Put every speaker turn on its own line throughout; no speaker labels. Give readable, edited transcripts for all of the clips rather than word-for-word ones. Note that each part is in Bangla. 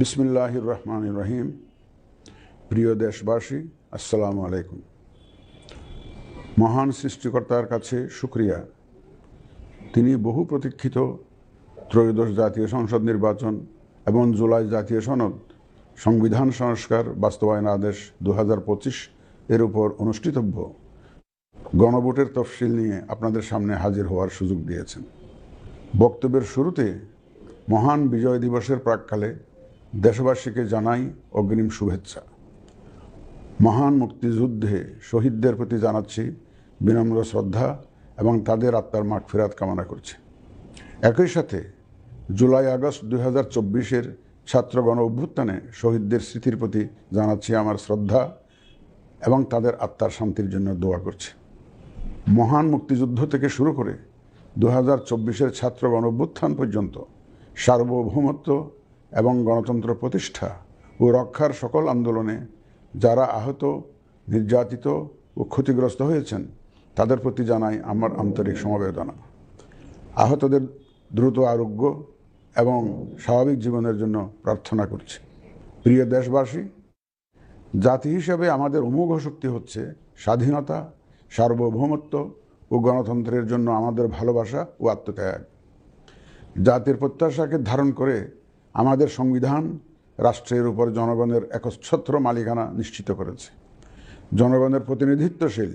বিসমিল্লাহির রহমানির রহিম। প্রিয় দেশবাসী, আসসালামু আলাইকুম। মহান সৃষ্টিকর্তার কাছে শুকরিয়া, তিনি বহু প্রতীক্ষিত ত্রয়োদশ জাতীয় সংসদ নির্বাচন এবং জুলাই জাতীয় সনদ সংবিধান সংস্কার বাস্তবায়ন আদেশ 2025 এর উপর অনুষ্ঠিতব্য গণভোটের তফসিল নিয়ে আপনাদের সামনে হাজির হওয়ার সুযোগ দিয়েছেন। বক্তব্যের শুরুতে মহান বিজয় দিবসের প্রাক্কালে দেশবাসীকে জানাই অগ্রিম শুভেচ্ছা। মহান মুক্তিযুদ্ধে শহীদদের প্রতি জানাচ্ছি বিনম্র শ্রদ্ধা এবং তাদের আত্মার মাগফিরাত কামনা করছি। একই সাথে জুলাই আগস্ট 2024-এর ছাত্র গণ অভ্যুত্থানে শহীদদের স্মৃতির প্রতি জানাচ্ছি আমার শ্রদ্ধা এবং তাদের আত্মার শান্তির জন্য দোয়া করছি। মহান মুক্তিযুদ্ধ থেকে শুরু করে 2024-এর ছাত্র গণ অভ্যুত্থান পর্যন্ত সার্বভৌমত্ব এবং গণতন্ত্র প্রতিষ্ঠা ও রক্ষার সকল আন্দোলনে যারা আহত, নির্যাতিত ও ক্ষতিগ্রস্ত হয়েছেন তাদের প্রতি জানাই আমার আন্তরিক সমবেদনা। আহতদের দ্রুত আরোগ্য এবং স্বাভাবিক জীবনের জন্য প্রার্থনা করছি। প্রিয় দেশবাসী, জাতি হিসেবে আমাদের অমোঘ শক্তি হচ্ছে স্বাধীনতা, সার্বভৌমত্ব ও গণতন্ত্রের জন্য আমাদের ভালোবাসা ও আত্মত্যাগ। জাতির প্রত্যাশাকে ধারণ করে আমাদের সংবিধান রাষ্ট্রের উপর জনগণের একচ্ছত্র মালিকানা নিশ্চিত করেছে। জনগণের প্রতিনিধিত্বশীল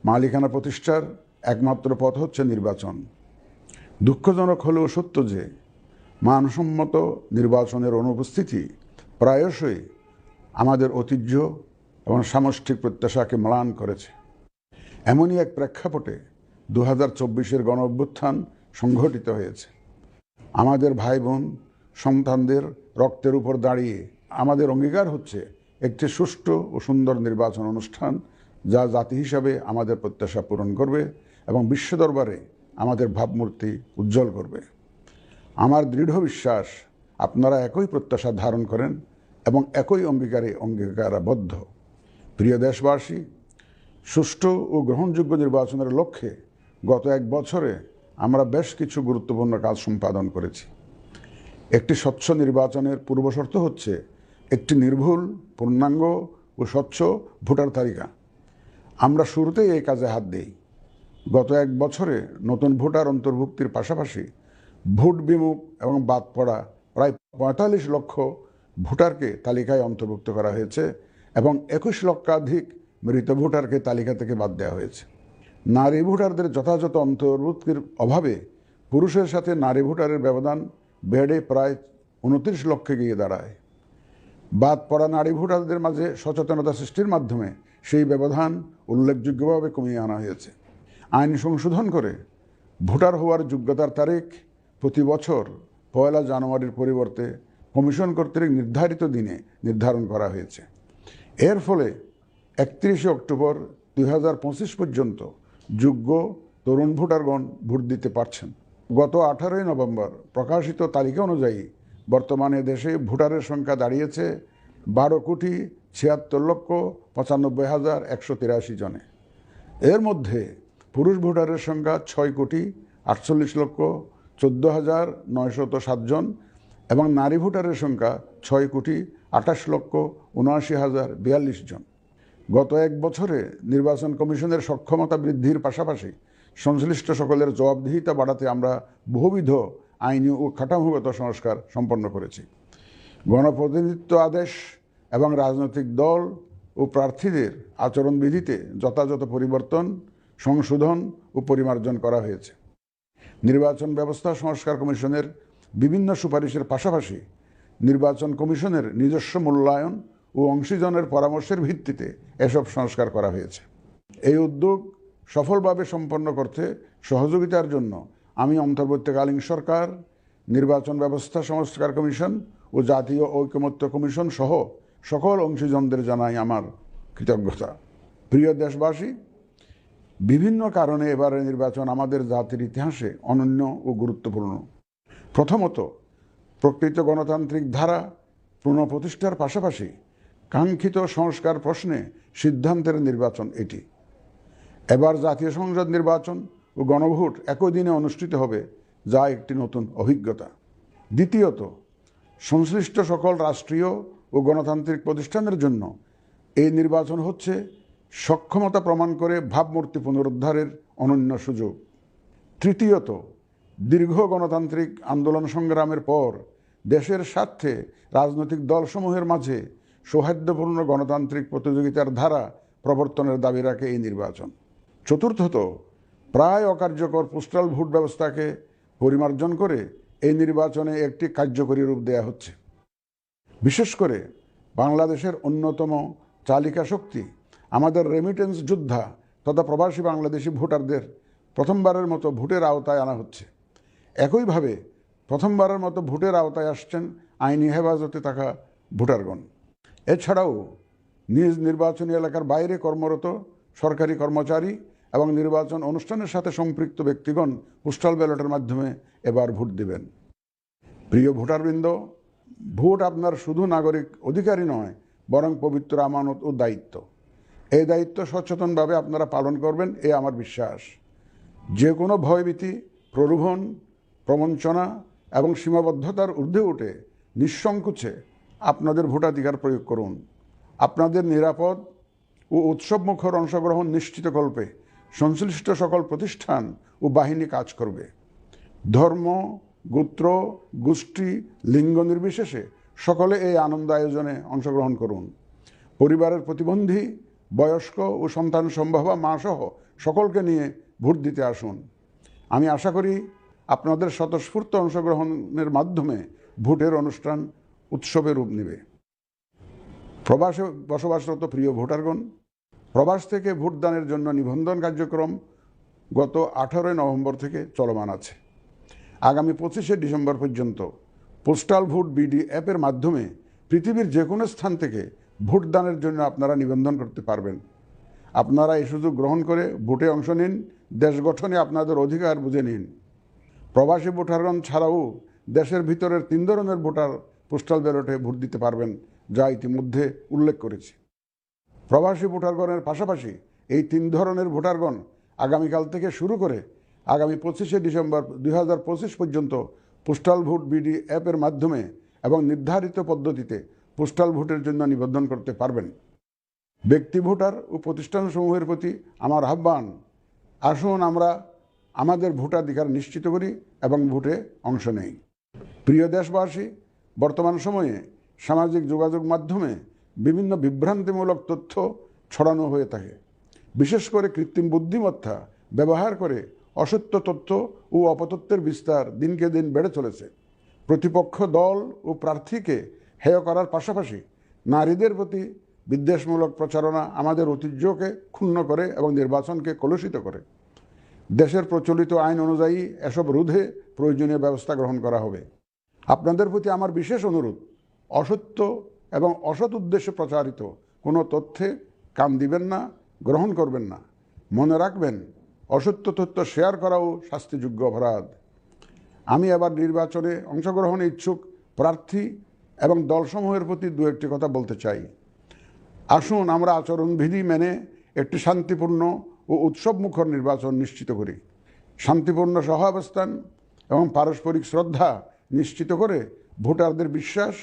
মালিকানা প্রতিষ্ঠার একমাত্র পথ হচ্ছে নির্বাচন। দুঃখজনক হলেও সত্য যে মানসম্মত নির্বাচনের অনুপস্থিতি প্রায়শই আমাদের ঐতিহ্য এবং সামষ্টিক প্রত্যাশাকে ম্লান করেছে। এমনই এক প্রেক্ষাপটে 2024-এর গণ অভ্যুত্থান সংঘটিত হয়েছে। আমাদের ভাই বোন সন্তানদের রক্তের উপর দাঁড়িয়ে আমাদের অঙ্গীকার হচ্ছে একটি সুষ্ঠু ও সুন্দর নির্বাচন অনুষ্ঠান, যা জাতি হিসাবে আমাদের প্রত্যাশা পূরণ করবে এবং বিশ্ব দরবারে আমাদের ভাবমূর্তি উজ্জ্বল করবে। আমার দৃঢ় বিশ্বাস আপনারা একই প্রত্যাশা ধারণ করেন এবং একই অঙ্গীকারাবদ্ধ। প্রিয় দেশবাসী, সুষ্ঠু ও গ্রহণযোগ্য নির্বাচনের লক্ষ্যে গত এক বছরে আমরা বেশ কিছু গুরুত্বপূর্ণ কাজ সম্পাদন করেছি। একটি স্বচ্ছ নির্বাচনের পূর্বশর্ত হচ্ছে একটি নির্ভুল, পূর্ণাঙ্গ ও স্বচ্ছ ভোটার তালিকা। আমরা শুরুতেই এই কাজে হাত দিই। গত এক বছরে নতুন ভোটার অন্তর্ভুক্তির পাশাপাশি ভোট বিমুখ এবং বাদ পড়া প্রায় 45 লক্ষ ভোটারকে তালিকায় অন্তর্ভুক্ত করা হয়েছে এবং 21 লক্ষাধিক মৃত ভোটারকে তালিকা থেকে বাদ দেওয়া হয়েছে। নারী ভোটারদের যথাযথ অন্তর্ভুক্তির অভাবে পুরুষের সাথে নারী ভোটারের ব্যবধান বেড়ে প্রায় 29 লক্ষে গিয়ে দাঁড়ায়। বাদ পড়া নারী ভোটারদের মাঝে সচেতনতা সৃষ্টির মাধ্যমে সেই ব্যবধান উল্লেখযোগ্যভাবে কমিয়ে আনা হয়েছে। আইন সংশোধন করে ভোটার হওয়ার যোগ্যতার তারিখ প্রতি বছর 1 জানুয়ারির পরিবর্তে কমিশন কর্তৃক নির্ধারিত দিনে নির্ধারণ করা হয়েছে। এর ফলে 31 অক্টোবর 2025 পর্যন্ত যোগ্য তরুণ ভোটারগণ ভোট দিতে পারছেন। গত 18 নভেম্বর প্রকাশিত তালিকা অনুযায়ী বর্তমানে দেশে ভোটারের সংখ্যা দাঁড়িয়েছে 12,76,95,183 জনে। এর মধ্যে পুরুষ ভোটারের সংখ্যা 6,48,14,907 জন এবং নারী ভোটারের সংখ্যা 6,28,79,042 জন। গত এক বছরে নির্বাচন কমিশনের সক্ষমতা বৃদ্ধির পাশাপাশি সংশ্লিষ্ট সকলের জবাবদিহিতা বাড়াতে আমরা বহুবিধ আইনি ও কাঠামোগত সংস্কার সম্পন্ন করেছি। গণপ্রতিনিধিত্ব আদেশ এবং রাজনৈতিক দল ও প্রার্থীদের আচরণবিধিতে যথাযথ পরিবর্তন, সংশোধন ও পরিমার্জন করা হয়েছে। নির্বাচন ব্যবস্থা সংস্কার কমিশনের বিভিন্ন সুপারিশের পাশাপাশি নির্বাচন কমিশনের নিজস্ব মূল্যায়ন ও অংশীজনের পরামর্শের ভিত্তিতে এসব সংস্কার করা হয়েছে। এই উদ্যোগ সফলভাবে সম্পন্ন করতে সহযোগিতার জন্য আমি অন্তর্বর্তীকালীন সরকার, নির্বাচন ব্যবস্থা সংস্কার কমিশন ও জাতীয় ঐকমত্য কমিশন সহ সকল অংশীজনদের জানাই আমার কৃতজ্ঞতা। প্রিয় দেশবাসী, বিভিন্ন কারণে এবারের নির্বাচন আমাদের জাতির ইতিহাসে অনন্য ও গুরুত্বপূর্ণ। প্রথমত, প্রকৃত গণতান্ত্রিক ধারা পুনঃপ্রতিষ্ঠার পাশাপাশি কাঙ্ক্ষিত সংস্কার প্রশ্নে সিদ্ধান্তের নির্বাচন এটি। এবার জাতীয় সংসদ নির্বাচন ও গণভোট একই দিনে অনুষ্ঠিত হবে, যা একটি নতুন অভিজ্ঞতা। দ্বিতীয়ত, সংশ্লিষ্ট সকল রাষ্ট্রীয় ও গণতান্ত্রিক প্রতিষ্ঠানের জন্য এই নির্বাচন হচ্ছে সক্ষমতা প্রমাণ করে ভাবমূর্তি পুনরুদ্ধারের অনন্য সুযোগ। তৃতীয়ত, দীর্ঘ গণতান্ত্রিক আন্দোলন সংগ্রামের পর দেশের স্বার্থে রাজনৈতিক দলসমূহের মাঝে সৌহার্দ্যপূর্ণ গণতান্ত্রিক প্রতিযোগিতার ধারা প্রবর্তনের দাবি রাখে এই নির্বাচন। চতুর্থত, প্রায় অকার্যকর পোস্টাল ভোট ব্যবস্থাকে পরিমার্জন করে এই নির্বাচনে একটি কার্যকরী রূপ দেয়া হচ্ছে। বিশেষ করে বাংলাদেশের অন্যতম চালিকা শক্তি আমাদের রেমিটেন্স যোদ্ধা তথা প্রবাসী বাংলাদেশি ভোটারদের প্রথমবারের মতো ভোটের আওতায় আনা হচ্ছে। একইভাবে প্রথমবারের মতো ভোটের আওতায় আসছেন আইনি হেফাজতে থাকা ভোটারগণ। এছাড়াও নিজ নির্বাচনী এলাকার বাইরে কর্মরত সরকারি কর্মচারী এবং নির্বাচন অনুষ্ঠানের সাথে সম্পৃক্ত ব্যক্তিগণ পোস্টাল ব্যালটের মাধ্যমে এবার ভোট দিবেন। প্রিয় ভোটারবৃন্দ, ভোট আপনার শুধু নাগরিক অধিকারই নয়, বরং পবিত্র আমানত ও দায়িত্ব। এই দায়িত্ব সচেতনভাবে আপনারা পালন করবেন, এ আমার বিশ্বাস। যে কোনো ভয়ভীতি, প্রলোভন, প্রবঞ্চনা এবং সীমাবদ্ধতার ঊর্ধ্বে উঠে নিঃসংকোচে আপনাদের ভোটাধিকার প্রয়োগ করুন। আপনাদের নিরাপদ ও উৎসবমুখর অংশগ্রহণ নিশ্চিতকল্পে সংশ্লিষ্ট সকল প্রতিষ্ঠান ও বাহিনী কাজ করবে। ধর্ম, গোত্র, গোষ্ঠী, লিঙ্গ নির্বিশেষে সকলে এই আনন্দ আয়োজনে অংশগ্রহণ করুন। পরিবারের প্রতিবন্ধী, বয়স্ক ও সন্তান সম্ভবা মা সহ সকলকে নিয়ে ভোট দিতে আসুন। আমি আশা করি আপনাদের স্বতঃস্ফূর্ত অংশগ্রহণের মাধ্যমে ভোটের অনুষ্ঠান উৎসবে রূপ নেবে। প্রবাসে বসবাসরত প্রিয় ভোটারগণ, প্রবাস থেকে ভোটদানের জন্য নিবন্ধন কার্যক্রম গত 18 নভেম্বর থেকে চলমান আছে। আগামী 25শে ডিসেম্বর পর্যন্ত পোস্টাল ভোট বিডি অ্যাপের মাধ্যমে পৃথিবীর যে কোনো স্থান থেকে ভোটদানের জন্য আপনারা নিবন্ধন করতে পারবেন। আপনারা এই সুযোগ গ্রহণ করে ভোটে অংশ নিন, দেশ গঠনে আপনাদের অধিকার বুঝে নিন। প্রবাসী ভোটারগণ ছাড়াও দেশের ভিতরের 3 ধরনের ভোটার পোস্টাল ব্যালটে ভোট দিতে পারবেন, যা ইতিমধ্যে উল্লেখ করেছি। প্রবাসী ভোটারগণের পাশাপাশি এই 3 ধরনের ভোটারগণ আগামীকাল থেকে শুরু করে আগামী 25শে ডিসেম্বর 2025 পর্যন্ত পোস্টাল ভোট বিডি অ্যাপের মাধ্যমে এবং নির্ধারিত পদ্ধতিতে পোস্টাল ভোটের জন্য নিবন্ধন করতে পারবেন। ব্যক্তি ভোটার ও প্রতিষ্ঠানসমূহের প্রতি আমার আহ্বান, আসুন আমরা আমাদের ভোটাধিকার নিশ্চিত করি এবং ভোটে অংশ নেই। প্রিয় দেশবাসী, বর্তমান সময়ে সামাজিক যোগাযোগ মাধ্যমে বিভিন্ন বিভ্রান্তিমূলক তথ্য ছড়ানো হয়ে থাকে। বিশেষ করে কৃত্রিম বুদ্ধিমত্তা ব্যবহার করে অসত্য তথ্য ও অপতথ্যের বিস্তার দিনকে দিন বেড়ে চলেছে। প্রতিপক্ষ দল ও প্রার্থীকে হেয় করার পাশাপাশি নারীদের প্রতি বিদ্বেষমূলক প্রচারণা আমাদের ঐতিহ্যকে ক্ষুণ্ণ করে এবং নির্বাচনকে কলুষিত করে। দেশের প্রচলিত আইন অনুযায়ী এসব রোধে প্রয়োজনীয় ব্যবস্থা গ্রহণ করা হবে। আপনাদের প্রতি আমার বিশেষ অনুরোধ, অসত্য এবং অসৎ উদ্দেশ্যে প্রচারিত কোনো তথ্যে কান দিবেন না, গ্রহণ করবেন না। মনে রাখবেন, অসত্য তথ্য শেয়ার করাও শাস্তিযোগ্য অপরাধ। আমি এবার নির্বাচনে অংশগ্রহণে ইচ্ছুক প্রার্থী এবং দলসমূহের প্রতি দু একটি কথা বলতে চাই। আসুন আমরা আচরণবিধি মেনে একটি শান্তিপূর্ণ ও উৎসবমুখর নির্বাচন নিশ্চিত করি। শান্তিপূর্ণ সহাবস্থান এবং পারস্পরিক শ্রদ্ধা নিশ্চিত করে ভোটারদের বিশ্বাস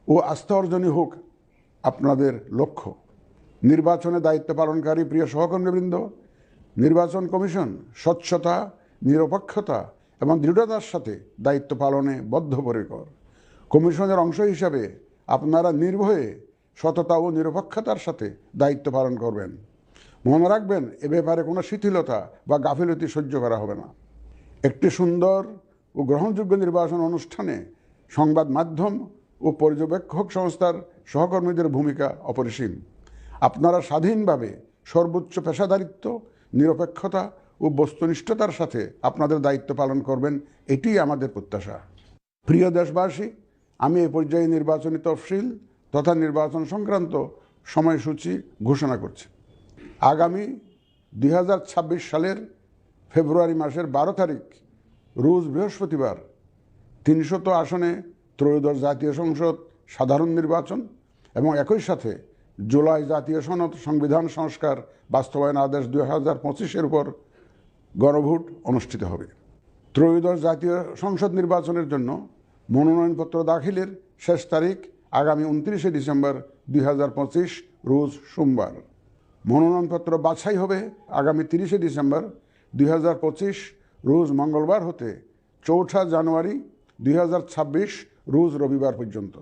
ও আস্থা অর্জনই হোক আপনাদের লক্ষ্য। নির্বাচনে দায়িত্ব পালনকারী প্রিয় সহকর্মীবৃন্দ, নির্বাচন কমিশন স্বচ্ছতা, নিরপেক্ষতা এবং দৃঢ়তার সাথে দায়িত্ব পালনে বদ্ধপরিকর। কমিশনের অংশ হিসাবে আপনারা নির্ভয়ে সততা ও নিরপেক্ষতার সাথে দায়িত্ব পালন করবেন। মনে রাখবেন, এ ব্যাপারে কোনো শিথিলতা বা গাফিলতি সহ্য করা হবে না। একটি সুন্দর ও গ্রহণযোগ্য নির্বাচন অনুষ্ঠানে সংবাদ মাধ্যম ও পর্যবেক্ষক সংস্থার সহকর্মীদের ভূমিকা অপরিসীম। আপনারা স্বাধীনভাবে সর্বোচ্চ পেশাদারিত্ব, নিরপেক্ষতা ও বস্তুনিষ্ঠতার সাথে আপনাদের দায়িত্ব পালন করবেন, এটিই আমাদের প্রত্যাশা। প্রিয় দেশবাসী, আমি এ পর্যায়ে নির্বাচনী তফসিল তথা নির্বাচন সংক্রান্ত সময়সূচি ঘোষণা করছি। আগামী 2026 সালের ফেব্রুয়ারি মাসের 12 তারিখ রোজ বৃহস্পতিবার 300 আসনে ত্রয়োদশ জাতীয় সংসদ সাধারণ নির্বাচন এবং একই সাথে জুলাই জাতীয় সনদ সংবিধান সংস্কার বাস্তবায়ন আদেশ 2025-এর উপর গণভোট অনুষ্ঠিত হবে। ত্রয়োদশ জাতীয় সংসদ নির্বাচনের জন্য মনোনয়নপত্র দাখিলের শেষ তারিখ আগামী 29শে ডিসেম্বর 2025 রোজ সোমবার। মনোনয়নপত্র বাছাই হবে আগামী 30শে ডিসেম্বর 2025 রোজ মঙ্গলবার হতে 4 জানুয়ারি 2026 রোজ রবিবার পর্যন্ত।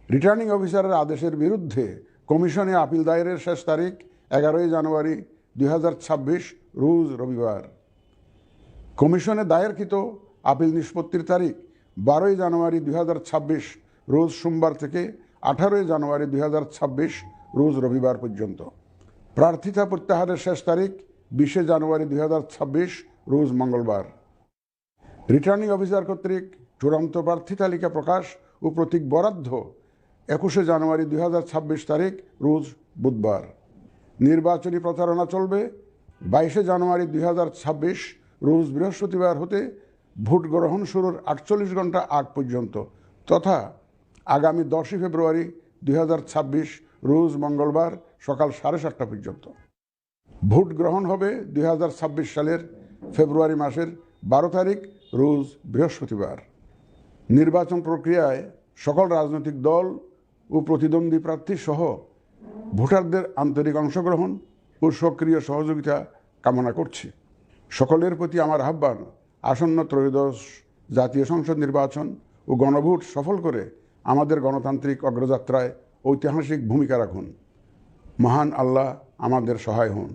রিটার্নিং অফিসারের আদেশের বিরুদ্ধে কমিশনে আপিল দায়েরের শেষ তারিখ 11 জানুয়ারি 2026 রোজ রবিবার। কমিশনে দায়েরকৃত আপিল নিষ্পত্তির তারিখ 12 জানুয়ারি 2026 রোজ সোমবার থেকে 18 জানুয়ারি 2026 রোজ রবিবার পর্যন্ত। প্রার্থিতা প্রত্যাহারের শেষ তারিখ 20 জানুয়ারি 2026 রোজ মঙ্গলবার। রিটার্নিং অফিসার কর্তৃক চূড়ান্ত প্রার্থী তালিকা প্রকাশ ও প্রতীক বরাদ্দ 21 জানুয়ারি 2026 তারিখ রোজ বুধবার। নির্বাচনী প্রচারণা চলবে 22 জানুয়ারি 2026 রোজ বৃহস্পতিবার হতে ভোট গ্রহণ শুরুর 48 ঘন্টা আগ পর্যন্ত তথা আগামী 10 ফেব্রুয়ারি 2026 রোজ মঙ্গলবার সকাল 7:30 পর্যন্ত। ভোট গ্রহণ হবে 2026 সালের ফেব্রুয়ারি মাসের 12 তারিখ রোজ বৃহস্পতিবার। নির্বাচন প্রক্রিয়ায় সকল রাজনৈতিক দল ও প্রতিদ্বন্দ্বী প্রার্থী সহ ভোটারদের আন্তরিক অংশগ্রহণ ও সক্রিয় সহযোগিতা কামনা করছি। সকলের প্রতি আমার আহ্বান, আসন্ন ত্রয়োদশ জাতীয় সংসদ নির্বাচন ও গণভোট সফল করে আমাদের গণতান্ত্রিক অগ্রযাত্রায় ঐতিহাসিক ভূমিকা রাখুন। মহান আল্লাহ আমাদের সহায় হন।